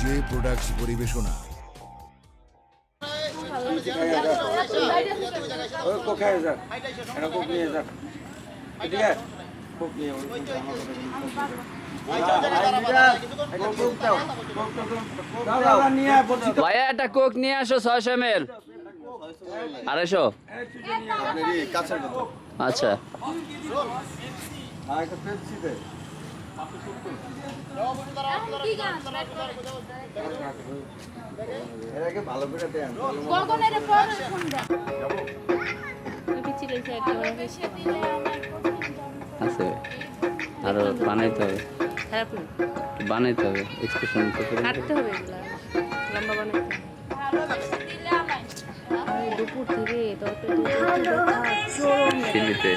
যে প্রোডাক্টস পরিবেশনা। কোথায় যা এটা কোক নিয়ে যা ঠিক আছে কোক নিয়ে ভাইয়া একটা কোক নিয়ে আসো 600 ml 250 আচ্ছা ভালো করে দেন আছে আরো বানাইতে হবে বানাইতে হবে এক্সপ্রেশন কাটতে হবে এগুলা লম্বা বানাইতে দুপুর থেকে সিলিতে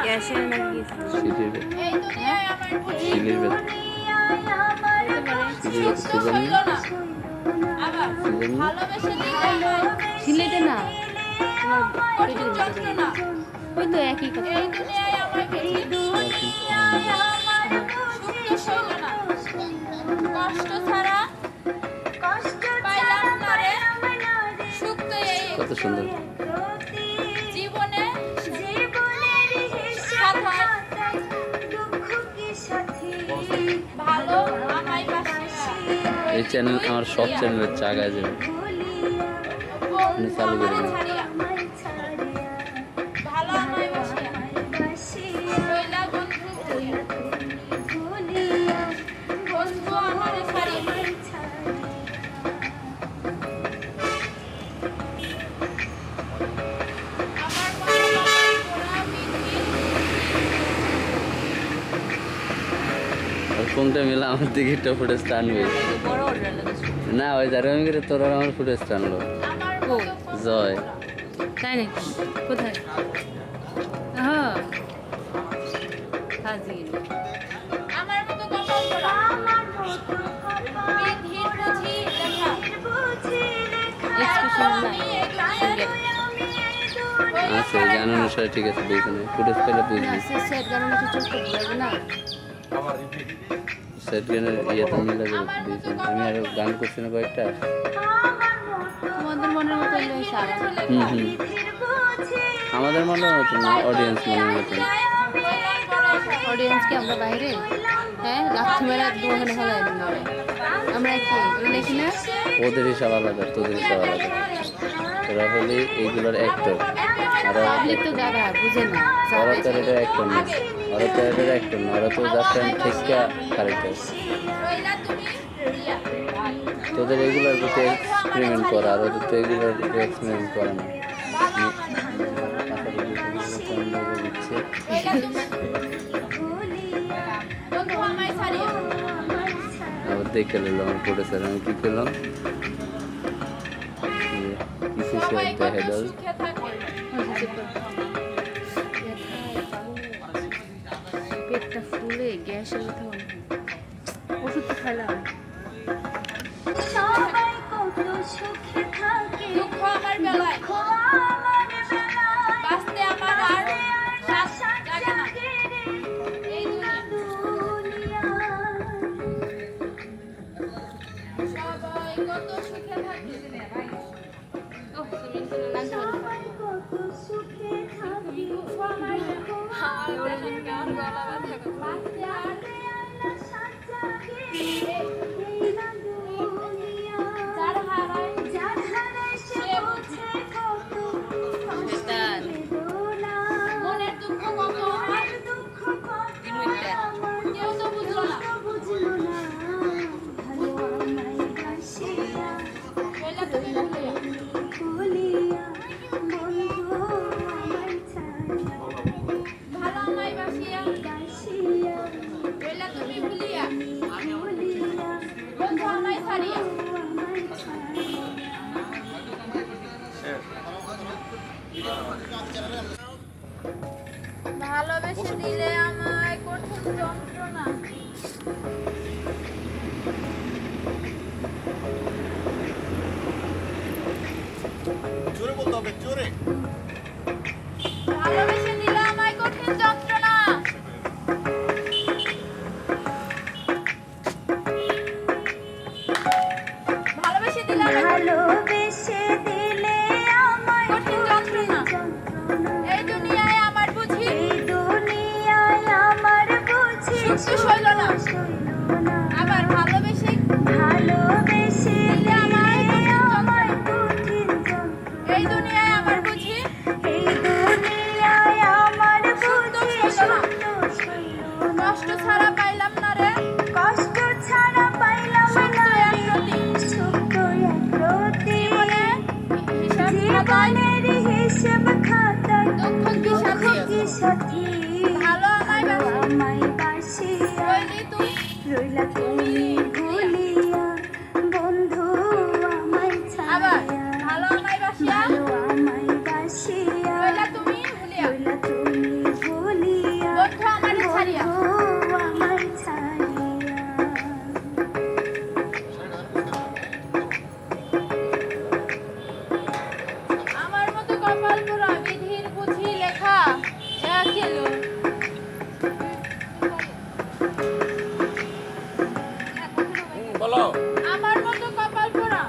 গ্যাসের নাকি সিলির সিলির সিলেটে না ওই তো একই কথা কত সুন্দর জীবনে ভালো আমায় এই চ্যানেল আমার সব চ্যানেলের চাগায় যাবে চালু করে দেব ভালো আমায় বাসিয়া কইলা বন্ধু বন্ধু আমারে ছাড়ি কোনটা মিলে আমার দিকে একটা ফুটেজ টানবে না ওই যারা আমি করে তোরা আমার ফুটেজ টানলো জয় তাই নাকি কোথায় হ্যাঁ হাজির আমার মতো কপাল পোড়া বিধির বুঝি লেখা এক্সপ্রেশন আচ্ছা গান অনুসারে ঠিক আছে বুঝছি ফুটেজ পেলে বুঝবি সেট গান কিছু চোখ লাগবে না সেট গানের ইয়েতে মিলে যাবে বুঝছি আমি আরো গান করছি না কয়েকটা তোমাদের মনের মতো এলো সারা আমাদের মনে হতো না অডিয়েন্স মনে হতো অডিয়েন্সকে আমরা বাইরে হ্যাঁ লাথি মেরে দোকানে ফেলাই দিন আমরা কি দেখি না ওদের হিসাব আলাদা তোদের হিসাব আলাদা তোরা হলে এইগুলোর অ্যাক্টর আর পাবলিক তো যারা বুঝে না ওরা তো এটা অ্যাক্টর না ওরা তো এটা অ্যাক্টর না ওরা তো জাস্ট ঠিকা ক্যারেক্টার তোদের এগুলোর প্রতি এক্সপেরিমেন্ট করা আর ওদের তো এগুলোর প্রতি এক্সপেরিমেন্ট করে না আবার দেখে নিলাম আমার প্রোডেসার আমি কী করলাম কিছু দেখে দাও পেটটা ফুলে গ্যাসের কথা ওষুধ তো খাইলাম দুঃখ আমার বেলায় বাঁচতে আমার আর শ্বাস জাগে না এই দুনিয়া সবাই কত সুখে থাকে দুঃখ আমার গলা ব্যথা বাঁচতে আর যার হারায় সে বুঝে মনের দুঃখ কত আমার কেউ তো বুঝলো না বললা তুমি ভালো আমায় বাসিয়া বললা তুমি ভুলিয়া বন্ধু আমায় ছাড়িয়া ভালোবেসে দিলে আমায় কঠিন যন্ত্রণা জোরে বলতে হবে জোরে ভালোবেসে দিলে আমায় কঠিন যন্ত্রণা সুখ তো সইল না আবার ভালোবেসে দিলে আমার কঠিন যন্ত্রণা। এই দুনিয়ায় আমার বুঝি সুখ তো সইল না কষ্ট ছাড়া পাইলাম না রে জীবনে হিসাব খাতায় দুঃখ কি সাথী ভালো আমায় বাসি রইলি তুই ভুলিয়া বন্ধু আমায় আবার ভালো আমায় বাসিয়া রইলা তুমি ভুলিয়া বন্ধু আমারে ছাড়িয়া আমার মতো কপাল পোড়া বিধির বুঝি লেখা একেলো বলো আমার মতো কপাল পোড়া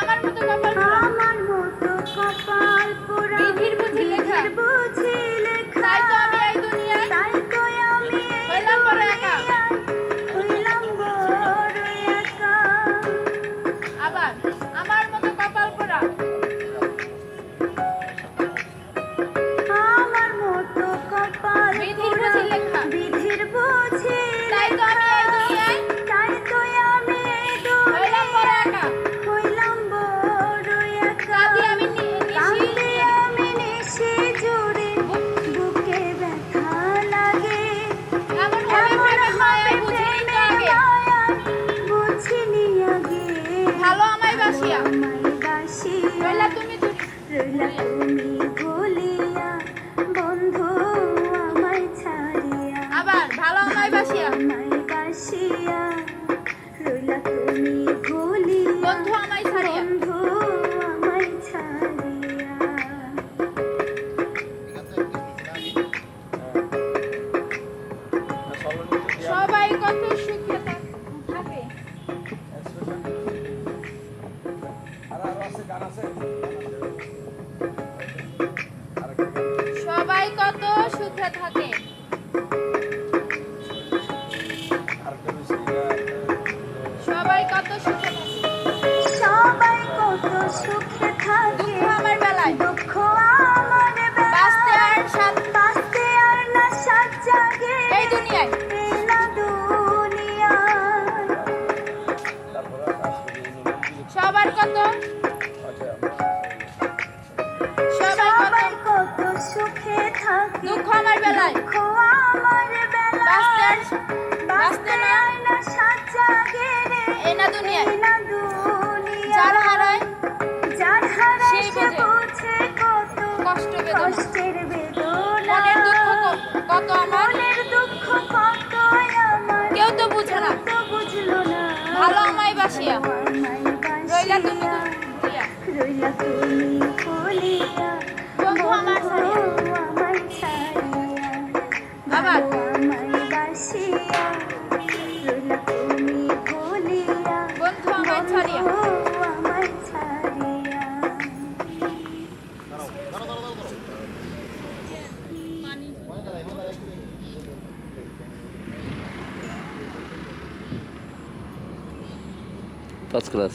আমার মতো কপাল পোড়া বিধির বুঝি লেখা তাই তো আমি এই দুনিয়ায় হইলাম বড় একা আবার আমার মতো কপাল পোড়া বিধির বুঝি লেখা তাই তো আমি এই দুনিয়ায় হইলাম বড় একা কাঁদি আমি নিশি জুড়ে বুকে ব্যথা লাগে এমন ভাবে মায়া বুঝিনি আগে ভালো আমায় বাসিয়া রইলা তুমি ভুলিয়া বন্ধু আমায় ছাড়িয়া আবার ভালো আমায় বাসিয়া রইলা তুমি ভুলিয়া বন্ধু আমায় ছাড়িয়া সবাই কত সুখে থাকে সবাই কত সুখে থাকে সবাই কত সুখে থাকে দুঃখ আমার বেলায় বাঁচতে আর না সাথ জাগে এই দুনিয়ায় সবার কত সুখে থাকে দুঃখ আমার বেলায় বাঁচতে না সাথ জাগে এই না দুনিয়ায় যার হারায় সেই বোঝে কষ্ট বেদনা মনের দুঃখ কত আমার কেউ তো বুঝে না ভালো আমায় বাসিয়া রইলা তুমি ভুলিয়া বন্ধু আমার ছাড়িয়া আবার বন্ধু আমায় ছাড়িয়া ফার্স্ট ক্লাস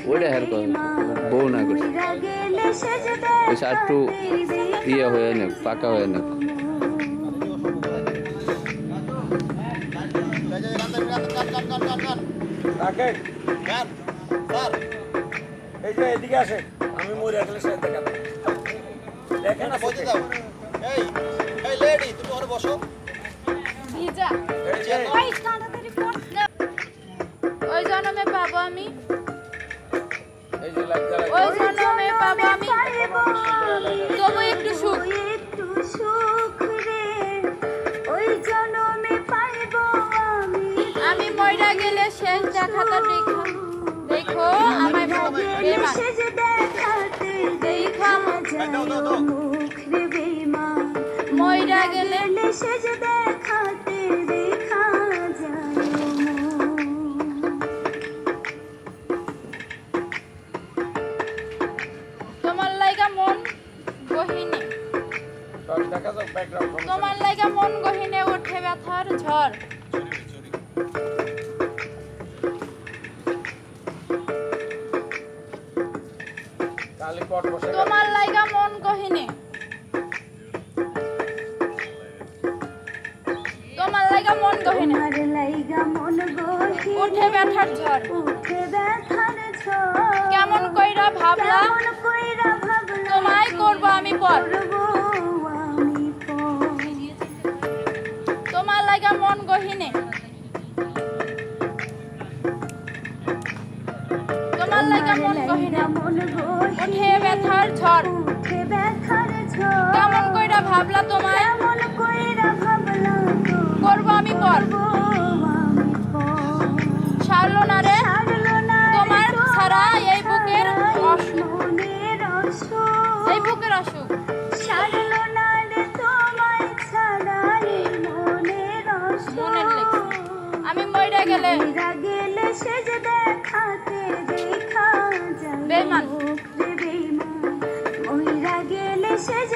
ওইটা হের কর বউ না করে ওই একটু ইয়ে হয়ে নে পাকা হয়ে নে রাকেশ এই যে এদিকে আসে আমি মরে গেলে সে দেখেন না বসে যাও এই এই লেডি তুমি ওখানে বসো ভিজা ওই তাড়াতাড়ি পড় ওই জন্মে পাবো আমি এই যে লাগা ওই জন্মে পাবো আমি তবু একটু সুখ রে ওই জন্মে পাইবো আমি মইরা গেলে শেষ দেখাটা দেখো দেখো আমায় বেমান শেষ দেখাতে দেখা যায় মুখ রে বেমান মইরা গেলে শেষ দেখাতে দেখা যায় তোমার লাইগা মন গহিনে দেখা যাক ব্যাকগ্রাউন্ড তোমার লাইগা মন গহিনে ওঠে ব্যথার ঝড় কালি পট বসে গেল। তোমার লাইগা মন গহিনে তোমার লাইগা মন গহিনে তোমার লাইগা মন গহিনে ওঠে ব্যথার ঝড় উঠে ব্যথার ঝড় কেমন কইরা ভাবলা কেমন কইরা ভাবলা তোমায় করব আমি পর করবো আমি পর তোমার লাইগা মন গহিনে তোমার লাইগা মন গহিনে মন গহিনে ওঠে ব্যথার ঝড় উঠে ব্যথার ঝড় কেমন কইরা ভাবলা তোমায় কেমন কইরা ভাবলা করব আমি পর আমি পর ছাড়লো না রে ছাড়লো না রে তোমার ছাড়া এই বুকের অসুখ মনের অসুখ এই বুকের অসুখ ছাড়লো না রে তোমায় ছাড়া এই মনের অসুখ মনের লেখা। আমি মইরা গেলে মইরা গেলে শেষ দেখাতে দেখা যায় বেমান। মুখ রে বেমান মইরা গেলে শেষ